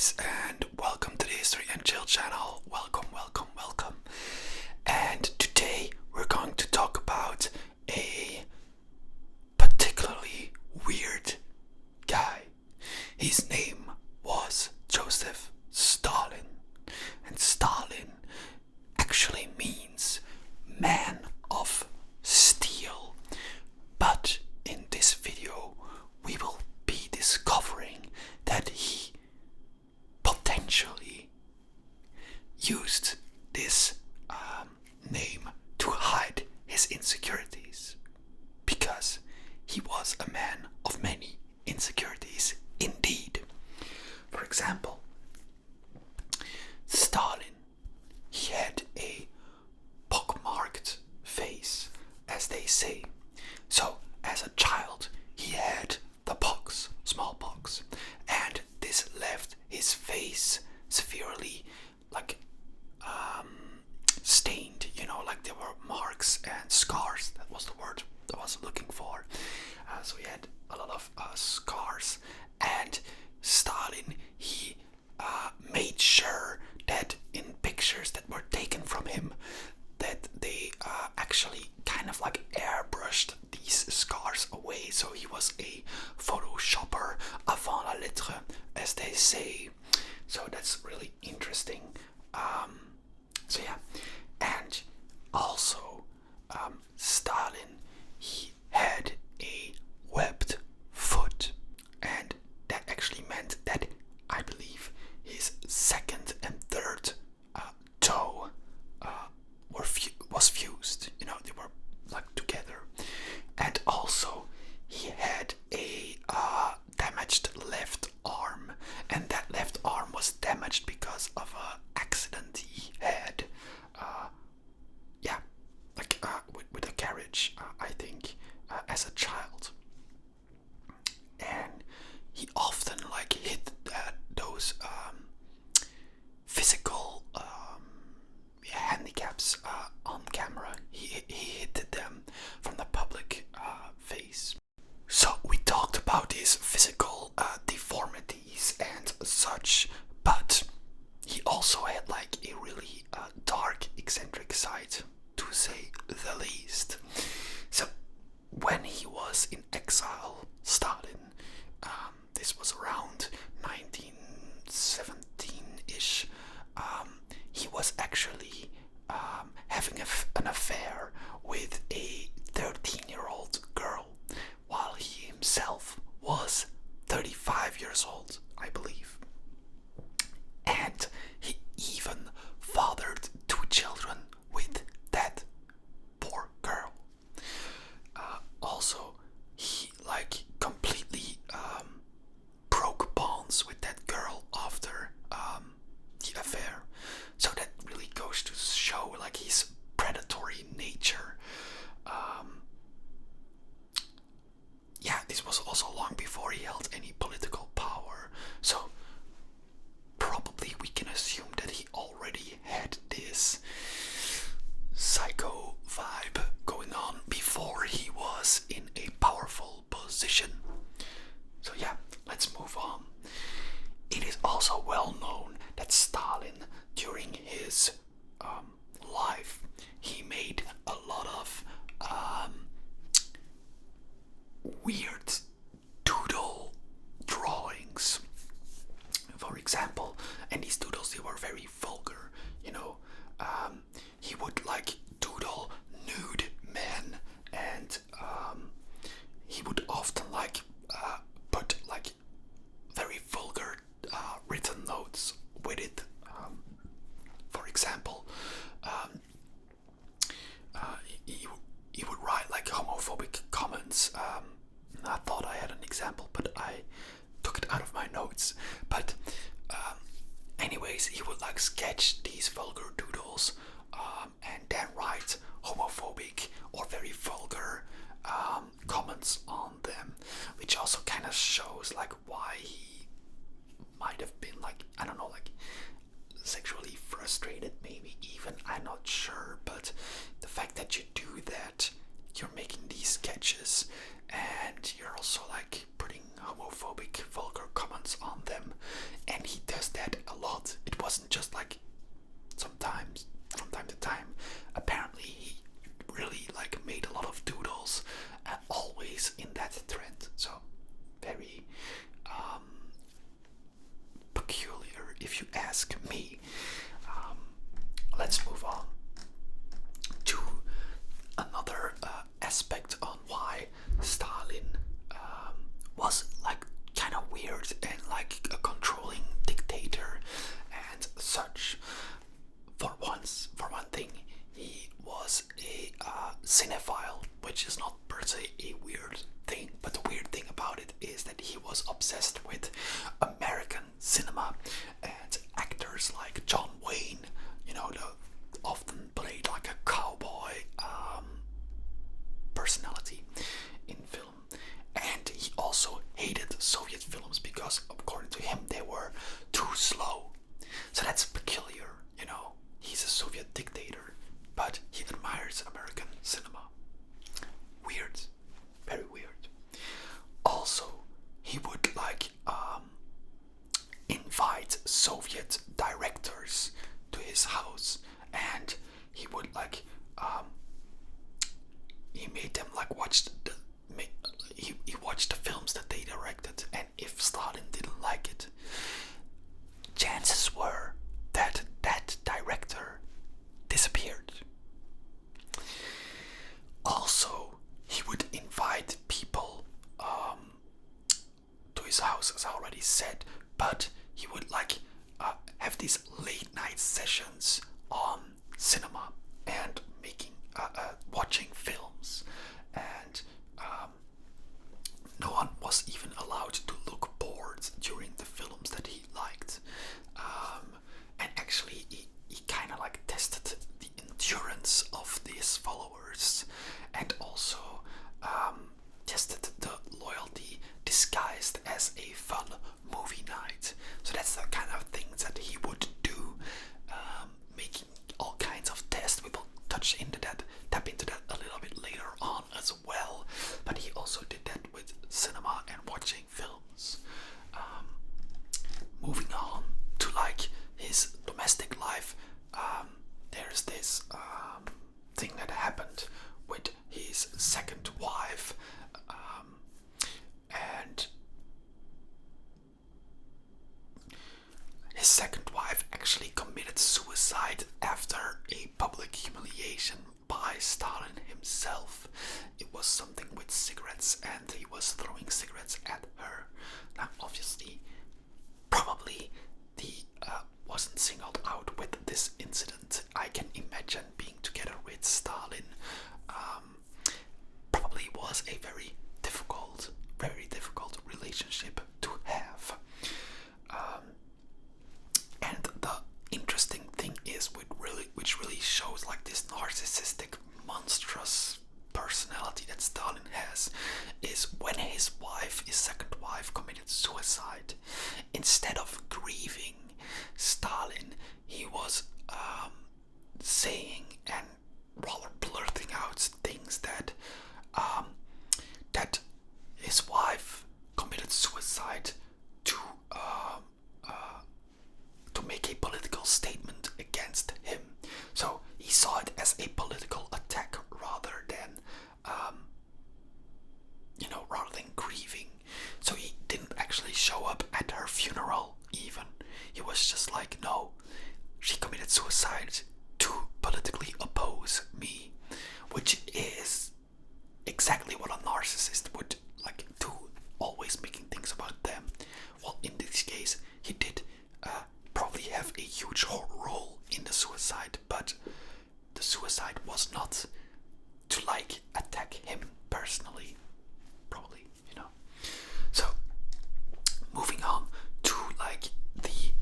guys, and welcome to the History and Chill channel. Welcome. And today we're going to talk about a particularly weird guy. His name was Joseph Stalin, and Stalin actually means man of steel. But in this video we will be discovering that he potentially used this name to hide his insecurities, because he was a man of many insecurities indeed. For example, Stalin, he had a pockmarked face, as they say. So as a child he had the pox, smallpox, and this left his face severely stained, like there were marks and scars. That was the word I was looking for. So he had a lot of scars, and Stalin, he made sure that in pictures that were taken from him, that they actually kind of like airbrushed these scars away. So he was a photoshopper avant la lettre, as they say. So that's really interesting. So yeah, and also Stalin, he had a webbed foot, and that actually meant that I believe his second and third toe was fused. They were like together. And also he had a damaged left arm, and that left arm was damaged because of an accident he had. With a carriage, I think, as a child. And he often hit those physical handicaps on camera. He hid them from the public face. So we talked about his physical deformities and such, but he also had a really dark, eccentric side, to say the least. So when he was in exile, Stalin, this was around 1917-ish, he was actually having an affair with a 13-year-old girl, while he himself was 35 years old, I believe. And he even fathered 2 children with that poor girl. Also, he completely broke bonds with that girl after the affair. So that really goes to show his predatory nature. This was also long before he held any political power. So probably we can assume that he already had this psycho vibe going on before he was in a powerful position. So yeah, let's move on. It is also well known that Stalin, during his life, he made a lot of weird doodle drawings. For example, and these doodles, they were very vulgar. He would doodle nude men, and he would often put very vulgar written notes with it. For example, he would write homophobic comments. I thought I had an example, but I took it out of my notes. But anyways, he would sketch these vulgar doodles, and then write homophobic or very vulgar comments on them, which also kind of shows why he might have been I don't know, sexually frustrated, maybe even, I'm not sure. But the fact that you do that, you're making these sketches and you're also putting homophobic vulgar comments on them, and he does that if you ask me. Um, let's move on to another aspect on why Stalin was like kind of weird and like a controlling dictator and such. For one thing, he was a cinephile, which is not per se a weird thing, but the weird thing about it is that he was obsessed with American cinema and actors like John Wayne, you know, the often played like a cowboy personality in film. And he also hated Soviet films because, according to him, they were too slow. So that's peculiar, you know. He's a Soviet dictator, but he admires American cinema. Weird. Very weird. Also, he would like invite Soviet directors to his house, and he would like he made them like watch the he watched the films that they directed, and if Stalin didn't like it, chances were that that director disappeared. Also, he would invite people to his house, as I already said, but he would like have these late night sessions on cinema and making watching films, and no one was even allowed to look bored during the films that he liked. And actually, he kind of like tested the endurance of these followers, and also tested the loyalty disguised as a fun movie night. So that's the kind of things that he would do, making all kinds of tests. We will tap into that a little bit later on as well. But he also did that with cinema and watching films. Moving on to like his domestic life, there's this thing that happened with his second wife, and his second wife actually committed suicide after a public humiliation by Stalin himself. It was something with cigarettes, and he was throwing cigarettes at her. Now, obviously, probably the wasn't singled out with this incident. I can imagine being together with Stalin probably was a very difficult relationship to have. And the interesting thing is, which really shows like this narcissistic, monstrous personality that Stalin has, is when his second wife, committed suicide. Instead of grieving Stalin, he was saying and rather blurting out things that that his wife committed suicide to make a political statement against him. So he saw it as a political attack rather than grieving. So he didn't actually show up at her funeral even. He was just like, no, she committed suicide to politically oppose me, which is exactly what a narcissist would like do, always making things about them. Well, in this case, he did probably have a huge role in the suicide, but the suicide was not to like attack him personally, probably, you know. So moving on to like the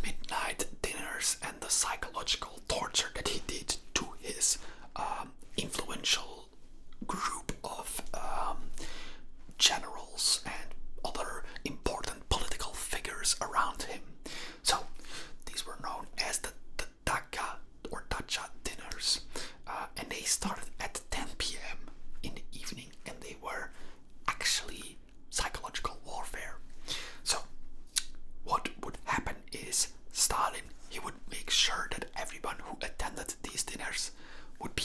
midnight dinners and the psychological torture that he did to his influential group of generals and other important political figures around him. So these were known as the Dacha or Dacha dinners, and they started at 10 p.m. in the evening, and they were actually psychological warfare. So what would happen is Stalin, he would make sure that everyone who attended these dinners would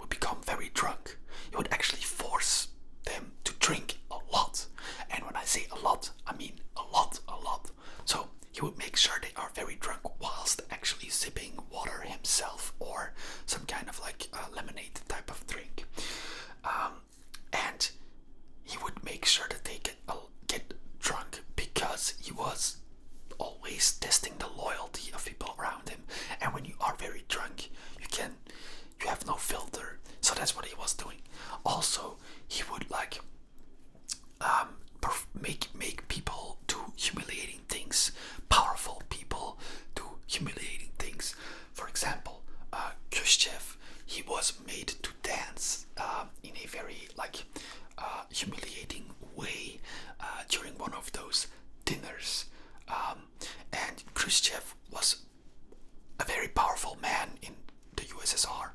become very drunk. He would actually force them to drink a lot, and when I say a lot, I mean a lot. So he would make sure they are very always testing the loyalty of people around him. And when you are very drunk, you have no filter. So that's what he was doing. Also, he would like make people do humiliating things, powerful people do humiliating things. For example, Khrushchev, he was made to dance in a very like humiliating way during one of those dinners. And Khrushchev was a very powerful man in the USSR.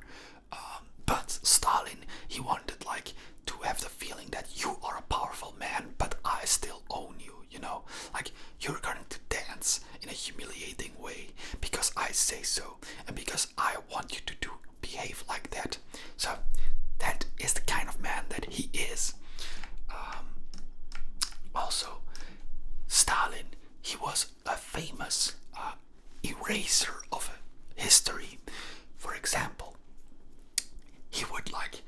But Stalin, he wanted like to have the feeling that you are a powerful man, but I still own you, you know? Like, you're going to dance in a humiliating way because I say so, and because I want you to behave like that. So, that is the kind of man that he is. Also, Stalin, he was a famous eraser of history. For example, he would like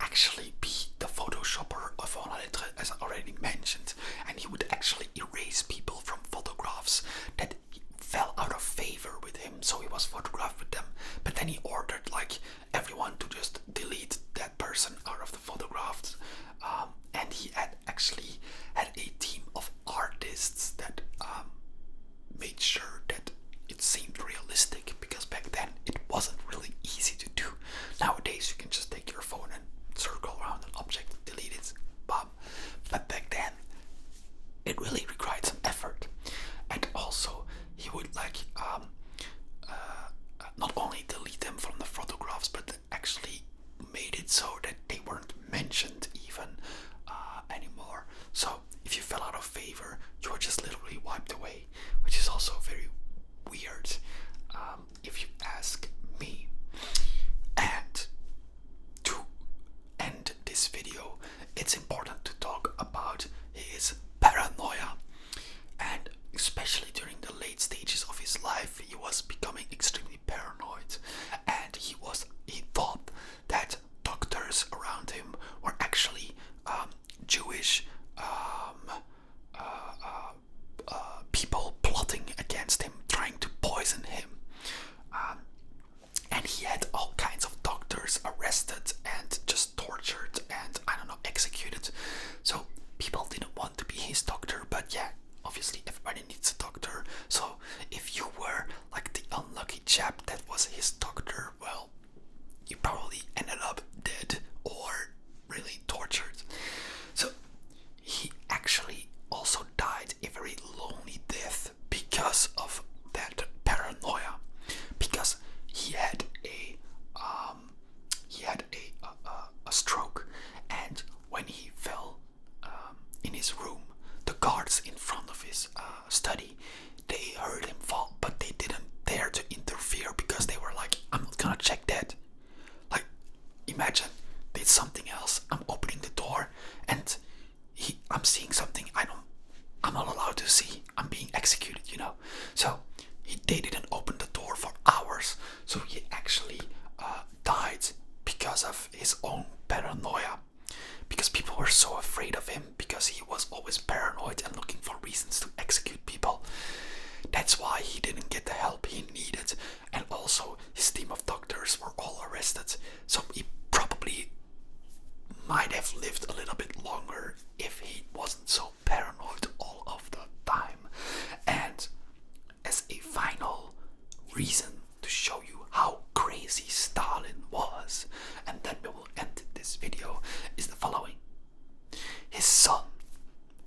actually be the photoshopper of Von Lettre, as I already mentioned, and he would actually erase people from photographs that fell out of favor with him, so he was photographed with them, but then he ordered like everyone to just delete that person out of the photographs. And he had actually had a team of artists that made sure that it seemed realistic, because back then it wasn't really easy to do. Nowadays you can just take your phone and circle around an object, delete it, bam. But back then it really required some effort. And also he would like not only delete them from the photographs, but actually made it so that they weren't mentioned even anymore. So if you fell out of favor, you were just literally wiped away, which is also very weird, if you ask me. And to end this video, it's important to talk about his paranoia. And especially during the late stages of his life, he was becoming extremely paranoid, and he thought that doctors around him were actually Jewish people plotting against him, trying to poison him. And he had all kinds of doctors arrested and just tortured and, I don't know, executed. So people didn't want to be his doctor, but yeah, obviously everybody needs a doctor. So if you were like the unlucky chap that was his doctor, well, you probably ended up dead or really tortured. So he actually also died a very lonely death because of that paranoia, because he had a stroke, and when he fell in his room, the guards in front of his study, they heard him fall, but they didn't dare to interfere because they were like, I'm not gonna check that. Like, imagine there's something else. I'm opening the door and I'm seeing something I'm not allowed to see. I'm being executed, you know. So they didn't open the door for hours. So he actually died because of his own paranoia. Because people were so afraid of him, because he was always paranoid and looking for reasons to execute people. That's why he didn't get the help he needed. And also his team of doctors were all arrested. So he probably might have lived a little bit longer if he wasn't so paranoid all of the time. And as a final reason to show you how crazy Stalin was, and then we will end this video, is the following. His son,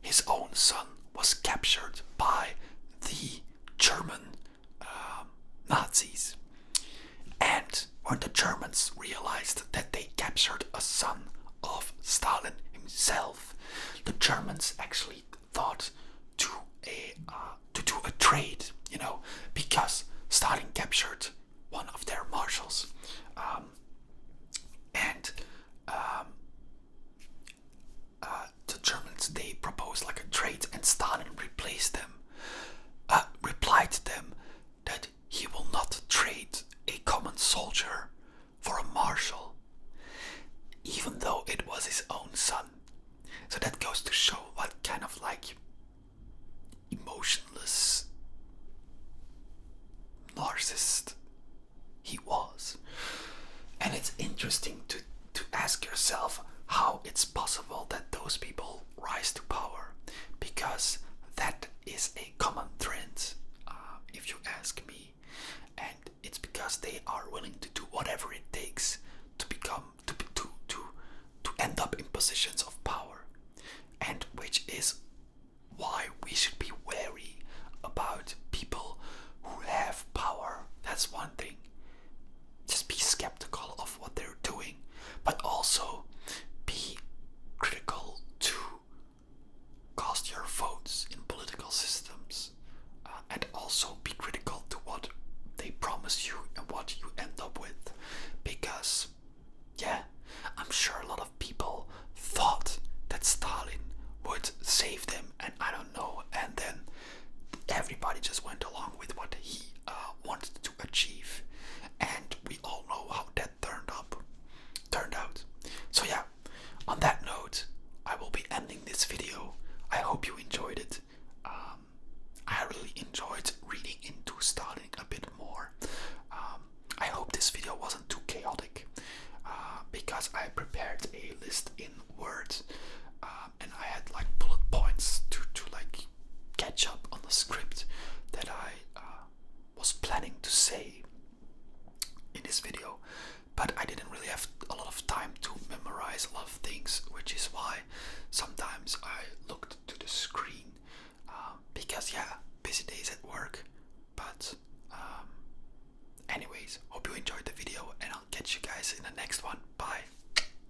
his own son, was captured by the German Nazis. And when the Germans realized that they captured a son of Stalin himself, the Germans actually thought to do a trade, you know, because Stalin captured one of their marshals, and the Germans, they proposed like a trade, and Stalin replied to them that he will not trade a common soldier for a marshal, even though it was his own son. So that goes to show what kind of interesting to ask yourself how it's possible that those people rise to power, because that is a common trend, if you ask me, and it's because they are willing to do whatever it takes to become to end up in positions of power, and which is why we should be wary about people who have power. That's one thing. Just be skeptical of what they're doing, but also be critical to cast your votes in political systems, and also be critical to what they promise you and what you end up with, because yeah, I'm sure a lot of people thought that Stalin would save them, and I don't know, and then everybody just went along with what he wanted to achieve, and we all know how that turned out. So yeah, on that note, I will be ending this video. I hope you enjoyed it. I really enjoyed reading into Stalin a bit more. I hope this video wasn't too chaotic, because I prepared a list in Word, and I had like bullet points to like catch up on the script that I was planning to say in this video, but I didn't really have a lot of time to memorize a lot of things, which is why sometimes I looked to the screen, because yeah, busy days at work. But anyways, hope you enjoyed the video, and I'll catch you guys in the next